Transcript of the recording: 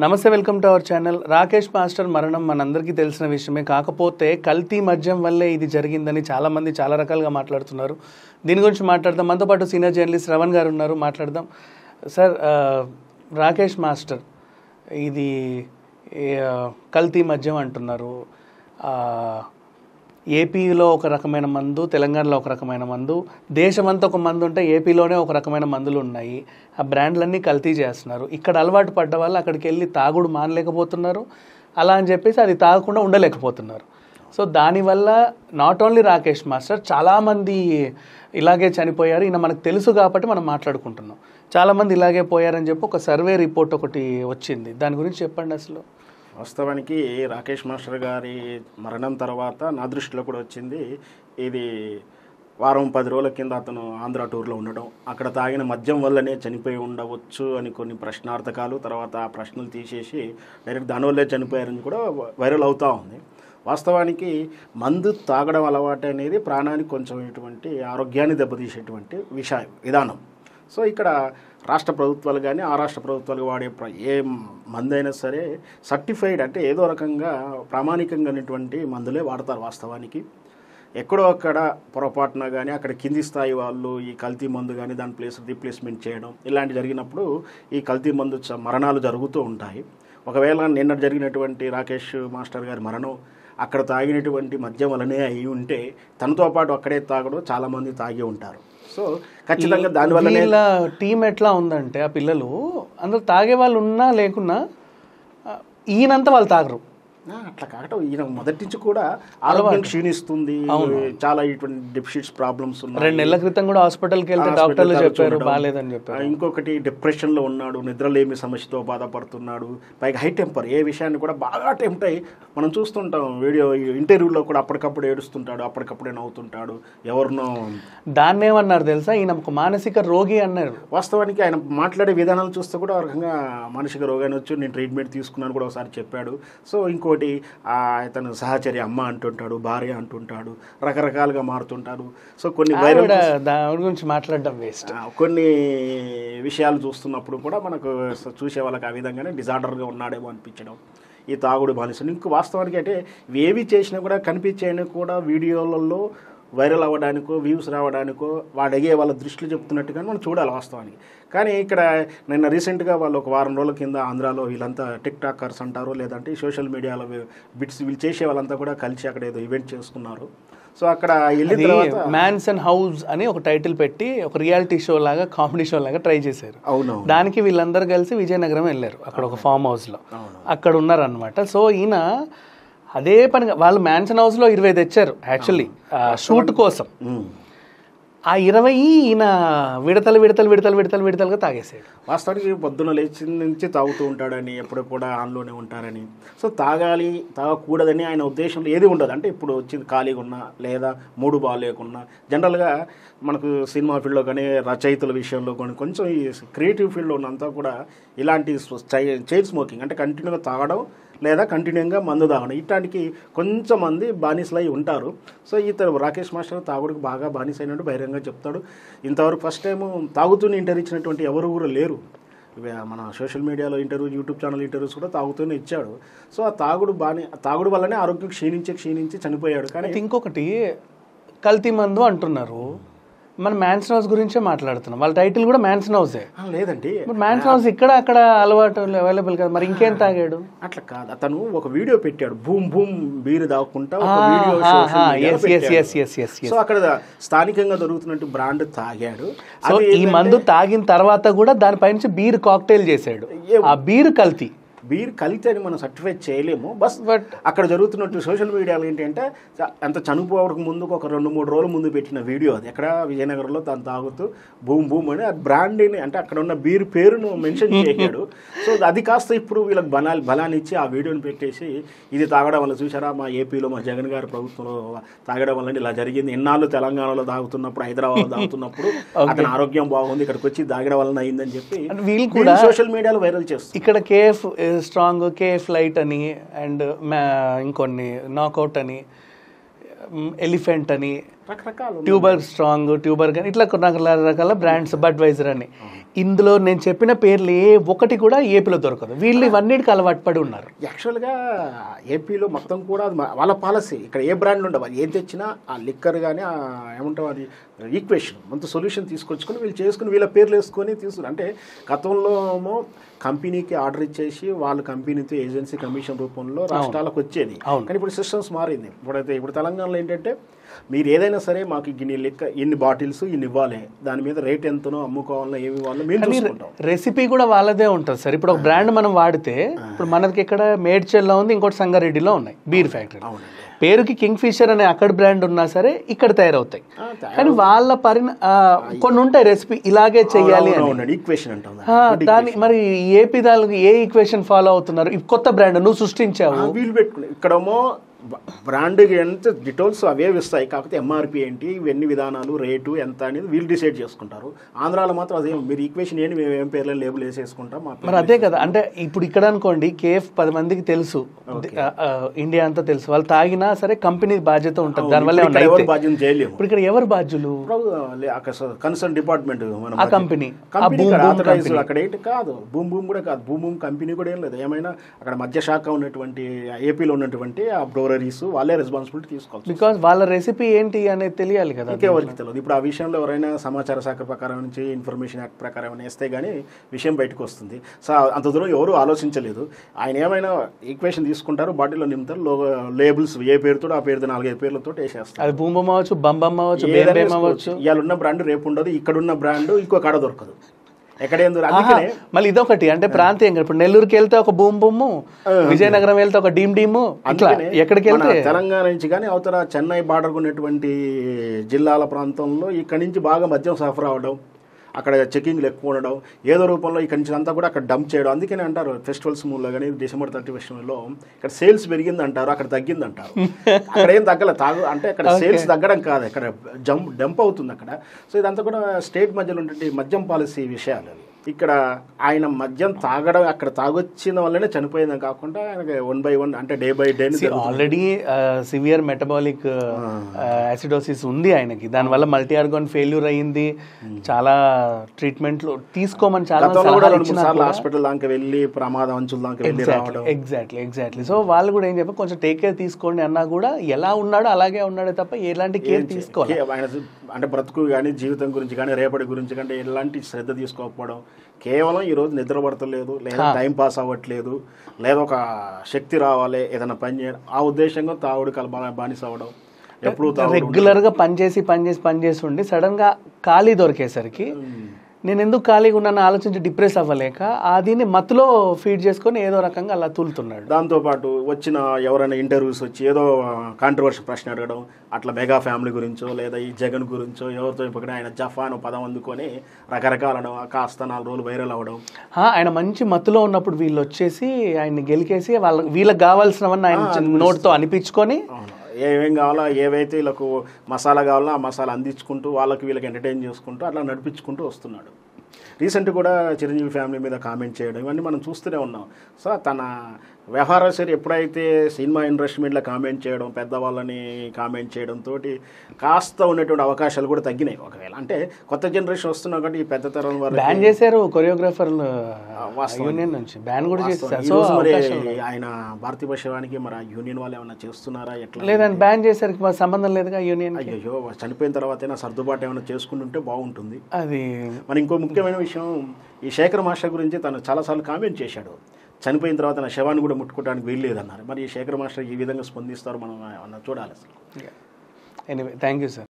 నమస్తే, welcome to our channel. Rakesh master మరణం మనందరికీ తెలిసిన విషయమే. కాకపోతే కల్తీ మద్యం వల్లే ఇది జరిగిందని చాలామంది చాలా రకాలుగా మాట్లాడుతున్నారు. దీని గురించి మాట్లాడదాం. మనతో పాటు సీనియర్ జర్నలిస్ట్ శ్రవణ్ గారు ఉన్నారు, మాట్లాడదాం. సార్, రాకేష్ మాస్టర్ ఇది కల్తీ మద్యం అంటున్నారు. ఏపీలో ఒక రకమైన మందు, తెలంగాణలో ఒక రకమైన మందు, దేశమంతా ఒక మందు ఉంటే ఏపీలోనే ఒక రకమైన మందులు ఉన్నాయి. ఆ బ్రాండ్లన్నీ కల్తీ చేస్తున్నారు. ఇక్కడ అలవాటు పడ్డ వాళ్ళు అక్కడికి వెళ్ళి తాగుడు మానలేకపోతున్నారు. అలా అని చెప్పేసి అది తాగకుండా ఉండలేకపోతున్నారు. సో దానివల్ల నాట్ ఓన్లీ రాకేష్ మాస్టర్, చాలామంది ఇలాగే చనిపోయారు. ఈయన మనకు తెలుసు కాబట్టి మనం మాట్లాడుకుంటున్నాం. చాలామంది ఇలాగే పోయారని చెప్పి ఒక సర్వే రిపోర్ట్ ఒకటి వచ్చింది. దాని గురించి చెప్పండి. అసలు వాస్తవానికి రాకేష్ మాస్టర్ గారి మరణం తర్వాత నా దృష్టిలో కూడా వచ్చింది ఇది. వారం 10 రోజుల కింద అతను ఆంధ్ర టూర్లో ఉండడం, అక్కడ తాగిన మద్యం వల్లనే చనిపోయి ఉండవచ్చు అని కొన్ని ప్రశ్నార్థకాలు, తర్వాత ఆ ప్రశ్నలు తీసేసి డైరెక్ట్ దానివల్లే చనిపోయారని కూడా వైరల్ అవుతూ ఉంది. వాస్తవానికి మందు తాగడం అలవాటు అనేది ప్రాణానికి కొంచెం ఇటువంటి ఆరోగ్యాన్ని దెబ్బతీసేటువంటి విధానం. సో ఇక్కడ రాష్ట్ర ప్రభుత్వాలు కానీ ఆ రాష్ట్ర ప్రభుత్వాలు వాడే ఏ మందైనా సరే సర్టిఫైడ్, అంటే ఏదో రకంగా ప్రామాణికంగా ఉన్నటువంటి మందులే వాడతారు. వాస్తవానికి ఎక్కడో అక్కడ పొరపాటున కానీ అక్కడ కింది స్థాయి వాళ్ళు ఈ కల్తీ మందు కానీ దాని రీప్లేస్మెంట్ చేయడం ఇలాంటి జరిగినప్పుడు ఈ కల్తీ మందు మరణాలు జరుగుతూ ఉంటాయి. ఒకవేళ నిన్న జరిగినటువంటి రాకేష్ మాస్టర్ గారి మరణం అక్కడ తాగినటువంటి మద్యం వలనే అయి ఉంటే తనతో పాటు అక్కడే తాగడం చాలామంది తాగి ఉంటారు. సో ఖచ్చితంగా దానివల్ల టీం ఎట్లా ఉందంటే, ఆ పిల్లలు అందరూ తాగే వాళ్ళు ఉన్నా లేకున్నా ఈయనంతా వాళ్ళు తాగరు. అట్లా కాకటం ఈయన మొదటి నుంచి కూడా ఆరోగ్యం క్షీణిస్తుంది, చాలా ఇటువంటి డెఫిషిట్స్ ప్రాబ్లమ్స్ ఉన్నాయి. 2 నెలల క్రితం కూడా హాస్పిటల్కి వెళ్తే డాక్టర్లు చెప్పారు బాగాలేదని చెప్పారు. ఇంకొకటి డిప్రెషన్లో ఉన్నాడు, నిద్రలేమి సమస్యతో బాధపడుతున్నాడు, పైగా హై టెంపర్. ఏ విషయాన్ని కూడా బాగా టెంప్ట్ అయ్యి మనం చూస్తుంటాం. వీడియో ఇంటర్వ్యూలో కూడా అప్పటికప్పుడు ఏడుస్తుంటాడు, అప్పటికప్పుడే నవ్వుతుంటాడు. ఎవరినో దాన్ని ఏమన్నారు తెలుసా, ఈయన ఒక మానసిక రోగి అన్నారు. వాస్తవానికి ఆయన మాట్లాడే విధానాలు చూస్తే కూడా ఒక రకంగా మానసిక రోగాన్ని వచ్చి నేను ట్రీట్మెంట్ తీసుకున్నాను కూడా ఒకసారి చెప్పాడు. సో ఇంకోటి అతను సహచర్య అమ్మ అంటుంటాడు, భార్య అంటుంటాడు, రకరకాలుగా మారుతుంటాడు. సో కొన్ని దాని గురించి మాట్లాడడం వేస్ట్. కొన్ని విషయాలు చూస్తున్నప్పుడు కూడా మనకు చూసే వాళ్ళకి ఆ విధంగానే డిజార్డర్గా ఉన్నాడేమో అనిపించడం, ఈ తాగుడు బానిసలు. ఇంకో వాస్తవానికి అంటే ఏవి చేసినా కూడా కనిపించేయని కూడా వీడియోలలో వైరల్ అవ్వడానికో వ్యూస్ రావడానికో అడిగే వాళ్ళ దృష్టిలో చెప్తున్నట్టుగానే మనం చూడాలి వాస్తవానికి. కానీ ఇక్కడ నిన్న రీసెంట్గా వాళ్ళు ఒక వారం రోజుల కింద ఆంధ్రాలో వీళ్ళంతా టిక్ టాకర్స్ అంటారు, లేదంటే సోషల్ మీడియాలో వీళ్ళు చేసే వాళ్ళంతా కూడా కలిసి అక్కడ ఏదో ఈవెంట్ చేసుకున్నారు. సో అక్కడ వెళ్ళిన తర్వాత మ్యాన్స్ అండ్ హౌస్ అని ఒక టైటిల్ పెట్టి ఒక రియాలిటీ షో లాగా, కామెడీ షో లాగా ట్రై చేశారు. అవును. దానికి వీళ్ళందరూ కలిసి విజయనగరం వెళ్ళారు. అక్కడ ఒక ఫామ్ హౌస్లో అక్కడ ఉన్నారనమాట. సో ఈయన అదే పనిగా వాళ్ళు మ్యాన్సన్ హౌస్లో 20 తెచ్చారు యాక్చువల్లీ షూట్ కోసం. ఆ 20 ఈయన విడతలుగా తాగేసాడు. వాస్తవానికి పొద్దున లేచి నుంచి తాగుతూ ఉంటాడని, ఎప్పుడెప్పుడు ఆన్లోనే ఉంటారని. సో తాగకూడదని ఆయన ఉద్దేశంలో ఏది ఉండదు. అంటే ఇప్పుడు వచ్చింది ఖాళీగా ఉన్నా లేదా మూడు బాగాలేకున్నా, జనరల్గా మనకు సినిమా ఫీల్డ్లో కానీ రచయితల విషయంలో కానీ కొంచెం ఈ క్రియేటివ్ ఫీల్డ్లో ఉన్నంతా కూడా ఇలాంటి చైన్ స్మోకింగ్ అంటే కంటిన్యూగా తాగడం లేదా కంటిన్యూగా మందు తాగడం, ఇట్లాంటికి కొంచెం మంది బానిసలై ఉంటారు. సో ఇతను రాకేష్ మాస్టర్ తాగుడికి బాగా బానిస అయినట్టు బహిరంగంగా చెప్తాడు. ఇంతవరకు ఫస్ట్ టైం తాగుతూనే ఇంటర్వ్యూ ఇచ్చినటువంటి ఎవరు కూడా లేరు. మన సోషల్ మీడియాలో ఇంటర్వ్యూ, యూట్యూబ్ ఛానల్ ఇంటర్వ్యూస్ కూడా తాగుతూనే ఇచ్చాడు. సో ఆ తాగుడు వల్లనే ఆరోగ్యం క్షీణించి చనిపోయాడు. కానీ ఇంకొకటి కల్తీ మందు అంటున్నారు. మనం మ్యాన్సన్ హౌస్ గురించే మాట్లాడుతున్నాం. వాళ్ళ టైటిల్ కూడా మ్యాన్సన్ హౌసే. లేదండి, మ్యాన్సన్ హౌస్ ఇక్కడ అక్కడ అలవాటు అవైలబుల్ కదా, మరి ఇంకేం తాగాడు? అట్లా కాదు, అతను ఒక వీడియో పెట్టాడు, బూమ్ బూమ్ బీరు తాగుకుంటా. సో అక్కడ స్థానికంగా దొరుకుతున్నట్టు బ్రాండ్ తాగాడు. సో ఈ మందు తాగిన తర్వాత కూడా దానిపైనుంచి బీర్ కాక్టైల్ చేశాడు. ఆ బీర్ కల్తీ. బీర్ కలితే అని మనం సర్టిఫై చేయలేము. బట్ అక్కడ జరుగుతున్నట్టు సోషల్ మీడియాలో ఏంటంటే అంత చనిపోవడానికి ముందుకు ఒక 2-3 రోజుల ముందు పెట్టిన వీడియో అది. ఎక్కడ విజయనగరంలో తను తాగుతూ బూమ్ బూమ్ అని ఆ బ్రాండ్ని, అంటే అక్కడ ఉన్న బీర్ పేరును మెన్షన్ చేశాడు. సో అది కాస్త ఇప్పుడు వీళ్ళకి బలాన్ని ఇచ్చి ఆ వీడియోని పెట్టేసి ఇది తాగడం వల్ల చూసారా మా ఏపీలో మా జగన్ గారి ప్రభుత్వంలో తాగడం వల్ల ఇలా జరిగింది, ఎన్నాళ్ళు తెలంగాణలో తాగుతున్నప్పుడు, హైదరాబాద్లో తాగుతున్నప్పుడు అతని ఆరోగ్యం బాగుంది, ఇక్కడికి వచ్చి తాగడం వల్ల అయిందని చెప్పి వీళ్ళు కూడా సోషల్ మీడియాలో వైరల్ చేస్తారు. ఇక్కడ కేఎఫ్ స్ట్రాంగ్, కేఎఫ్ లైట్ అని, అండ్ ఇంకొన్ని నాకౌట్ అని, ఎలిఫెంట్ అని, రకరకాలు ట్యూబర్ స్ట్రాంగ్, ట్యూబర్ కానీ ఇట్లా రకరకాల బ్రాండ్స్, బడ్వైజర్ అని. ఇందులో నేను చెప్పిన పేర్లు ఏ ఒకటి కూడా ఏపీలో దొరకదు. వీళ్ళు ఇవన్నిటికి అలవాటు పడి ఉన్నారు. యాక్చువల్గా ఏపీలో మొత్తం కూడా అది వాళ్ళ పాలసీ. ఇక్కడ ఏ బ్రాండ్లు ఉండవు, అది ఏం తెచ్చినా ఆ లిక్కర్ కానీ ఏమంటావు అది ఈక్వేషన్ మొత్తం సొల్యూషన్ తీసుకొచ్చుకొని వీళ్ళు చేసుకుని వీళ్ళ పేర్లు వేసుకొని తీసుకుని. అంటే గతంలో ఏమో కంపెనీకి ఆర్డర్ ఇచ్చేసి వాళ్ళు కంపెనీతో ఏజెన్సీ కమిషన్ రూపంలో రాష్ట్రాలకు వచ్చేది. కానీ ఇప్పుడు సిస్టమ్స్ మారింది. ఇప్పుడు తెలంగాణలో ఏంటంటే మీరు ఏదైనా సరే మాకు ఇన్ని బాటిల్స్ ఇన్ని ఇవ్వాలి, దాని మీద రేట్ ఎంతనో అమ్ముకోవాలో ఏమి ఇవ్వాలో మేము చూసుకుంటాం. రెసిపీ కూడా వాళ్ళదే ఉంటుంది సార్. ఇప్పుడు ఒక బ్రాండ్ మనం వాడితే ఇప్పుడు మనకి ఇక్కడ మేడ్చల్లో ఉంది, ఇంకోటి సంగారెడ్డిలో ఉన్నాయి బీర్ ఫ్యాక్టరీ. పేరుకి కింగ్ ఫిషర్ అనే అక్కడ బ్రాండ్ ఉన్నా సరే ఇక్కడ తయారవుతాయి. కానీ వాళ్ళ కొన్ని ఉంటాయి రెసిపీ ఇలాగే చెయ్యాలి ఈక్వేషన్. దాని మరి ఏపీ దానికి ఏ ఈక్వేషన్ ఫాలో అవుతున్నారు? కొత్త బ్రాండ్ నువ్వు సృష్టించావు, వీళ్ళు పెట్టుకుని ఇక్కడేమో బ్రాండ్ ఎంత డీటెయిల్స్ అవే ఇస్తాయి. కాకపోతే ఎంఆర్పి ఏంటి, ఇవన్నీ విధానాలు, రేటు ఎంత అనేది వీళ్ళు డిసైడ్ చేసుకుంటారు. ఆంధ్రాలో మాత్రం అదే మీరు ఈక్వేషన్ ఏంటి, మేము ఏం పేర్లను లేబుల్ వేసేసుకుంటాం. మరి అదే కదా. అంటే ఇప్పుడు ఇక్కడ అనుకోండి KF 10 మందికి తెలుసు, ఇండియా అంతా తెలుసు, వాళ్ళు తాగినా సరే కంపెనీ బాధ్యత ఉంటుంది. దానివల్ల బాధ్యత చేయలేము. ఇప్పుడు ఇక్కడ ఎవరు బాధ్యులు? కన్సర్న్ డిపార్ట్మెంట్ ఆ కంపెనీ అక్కడ ఏంటి కాదు, బూమ్ బూమ్ కూడా కాదు, బూమ్ బూమ్ కంపెనీ కూడా ఏం లేదు. ఏమైనా అక్కడ మధ్య శాఖ ఉన్నటువంటి ఏపీలో ఉన్నటువంటి ఆ బ్రోవరీస్ వాళ్ళే రెస్పాన్సిబిలిటీ తీసుకోవాలి. బికాస్ వాళ్ళ రెసిపీ ఏంటి అనేది తెలియాలి కదా, ఇంకెవరికి తెలియదు. ఇప్పుడు ఆ విషయంలో ఎవరైనా సమాచార శాఖ ప్రకారం నుంచి ఇన్ఫర్మేషన్ యాక్ట్ ప్రకారం వేస్తే గానీ విషయం బయటకు వస్తుంది. సో అంత దూరం ఎవరు ఆలోచించలేదు. ఆయన ఏమైనా ఈక్వేషన్ తీసుకుంటారు, బాటిల్లో నింపుతారు, లేబుల్స్ ఏ పేరుతో ఆ పేరుతో 4-5 పేర్లతో వేసేస్తారు. అది బూమ్ అవ్వచ్చు, బంబమ్ అవ్వచ్చు, అవ్వచ్చు. ఇవాళ ఉన్న బ్రాండ్ రేపు ఉండదు, ఇక్కడున్న బ్రాండ్ ఇంకో కాడ దొరకదు. మళ్ళీ ఇదొకటి అంటే ప్రాంతీయంగా. ఇప్పుడు నెల్లూరుకి వెళ్తే ఒక బూమ్ బూమ్, విజయనగరం వెళ్తే ఒక డీమ్ డీము, అట్లా ఎక్కడికి వెళ్తే తెలంగాణ నుంచి కానీ అవతల చెన్నై బార్డర్ ఉన్నటువంటి జిల్లాల ప్రాంతంలో ఇక్కడ నుంచి బాగా మద్యం సరఫరా అవడం, అక్కడ చెకింగ్లు ఎక్కువ ఉండడం, ఏదో రూపంలో ఇక్కడి నుంచి అంతా కూడా అక్కడ డంప్ చేయడం. అందుకనే అంటారు ఫెస్టివల్స్ మూలలో కానీ December 31 ఇక్కడ సేల్స్ పెరిగింది అంటారు, అక్కడ తగ్గింది అంటారు. అక్కడ ఏం తగ్గలే, అంటే అక్కడ సేల్స్ తగ్గడం కాదు, అక్కడ డంప్ అవుతుంది అక్కడ. సో ఇదంతా కూడా స్టేట్ మధ్యలో ఉండే మద్యం పాలసీ విషయాలు. ఇక్కడ ఆయన మద్యం తాగడం, అక్కడ తాగొచ్చిన వల్లనే చనిపోయిందని కాకుండా ఆయనకి 1 by 1 అంటే day by day already severe metabolic acidosis ఉంది ఆయనకి. దానివల్ల మల్టీ ఆర్గాన్ ఫెయిల్యూర్ అయ్యింది. చాలా ట్రీట్మెంట్లు తీసుకోమని చాలా హాస్పిటల్ దాకా వెళ్ళి ప్రమాదం అంచుల దాకా వెళ్ళి రావడం. ఎగ్జాక్ట్లీ. సో వాళ్ళు కూడా ఏం చెప్పారు, కొంచెం టేక్ కేర్ తీసుకోండి అన్నా కూడా ఎలా ఉన్నాడో అలాగే ఉన్నాడే తప్ప ఎలాంటి కేర్ తీసుకోవాలి. అంటే బ్రతుకు కానీ జీవితం గురించి కానీ రేపటి గురించి కానీ ఎలాంటి శ్రద్ధ తీసుకోకపోవడం, కేవలం ఈరోజు నిద్రపడతలేదు, లేదా టైం పాస్ అవ్వట్లేదు, లేదా ఒక శక్తి రావాలి ఏదైనా పని చేయడం, ఆ ఉద్దేశంగా తాగుడు బానిస అవ్వడం. ఎప్పుడు రెగ్యులర్గా పనిచేసి ఉండి సడన్ గా ఖాళీ దొరికేసరికి నేను ఎందుకు ఖాళీగా ఉన్నాను ఆలోచించి డిప్రెస్ అవ్వలేక దీన్ని మత్తులో ఫీడ్ చేసుకొని ఏదో రకంగా అలా తూలుతున్నాడు. దాంతోపాటు వచ్చిన ఎవరైనా ఇంటర్వ్యూస్ వచ్చి ఏదో కాంట్రవర్షి ప్రశ్న అడగడం, అట్లా మెగా ఫ్యామిలీ గురించో లేదా ఈ జగన్ గురించో ఎవరితో ఇప్పుడు ఆయన జఫాను పదం అందుకొని రకరకాల కాస్త 4 రోజులు వైరల్ అవ్వడం. ఆయన మంచి మత్తులో ఉన్నప్పుడు వీళ్ళు వచ్చేసి ఆయన్ని గెలికేసి వీళ్ళకి కావాల్సినవన్నీ ఆయన నోట్తో అనిపించుకొని ఏమేం కావాలో ఏవైతే వీళ్ళకు మసాలా కావాలో ఆ మసాలా అందించుకుంటూ వాళ్ళకి వీళ్ళకి ఎంటర్టైన్ చేసుకుంటూ అట్లా నడిపించుకుంటూ వస్తున్నాడు. రీసెంట్ కూడా చిరంజీవి ఫ్యామిలీ మీద కామెంట్ చేయడం ఇవన్నీ మనం చూస్తూనే ఉన్నాం. సో తన వ్యవహారశైలి ఎప్పుడైతే సినిమా ఇండస్ట్రీ మీద కామెంట్ చేయడం, పెద్దవాళ్ళని కామెంట్ చేయడంతో కాస్త ఉన్నటువంటి అవకాశాలు కూడా తగ్గినాయి. ఒకవేళ అంటే కొత్త జనరేషన్ వస్తున్నా కాబట్టి ఈ పెద్ద తరం వారు బ్యాన్ చేశారు, కొరియోగ్రాఫర్లు యూనియన్ నుంచి బ్యాన్ కూడా చేశారు. మరి ఆయన భారతీయ శివానికి మరి యూనియన్ వాళ్ళు ఏమైనా చేస్తున్నారా ఎట్లా? లేదండి, బ్యాన్ చేశారు, సంబంధం లేదుగా యూనియన్. అయ్యో చనిపోయిన తర్వాత సర్దుబాటు ఏమైనా చేసుకుంటుంటే బాగుంటుంది. అది మరి ఇంకో ముఖ్యమైన విషయం, ఈ శేఖర్ మాస్టర్ గురించి తను చాలాసార్లు కామెంట్ చేశాడు. చనిపోయిన తర్వాత నా శవాన్ని కూడా ముట్టుకోవడానికి వీల్లేదన్నారు. మరి ఈ శేఖర్ మాస్టర్ ఈ విధంగా స్పందిస్తారు మనం చూడాలి అసలు. Anyway, thank you sir.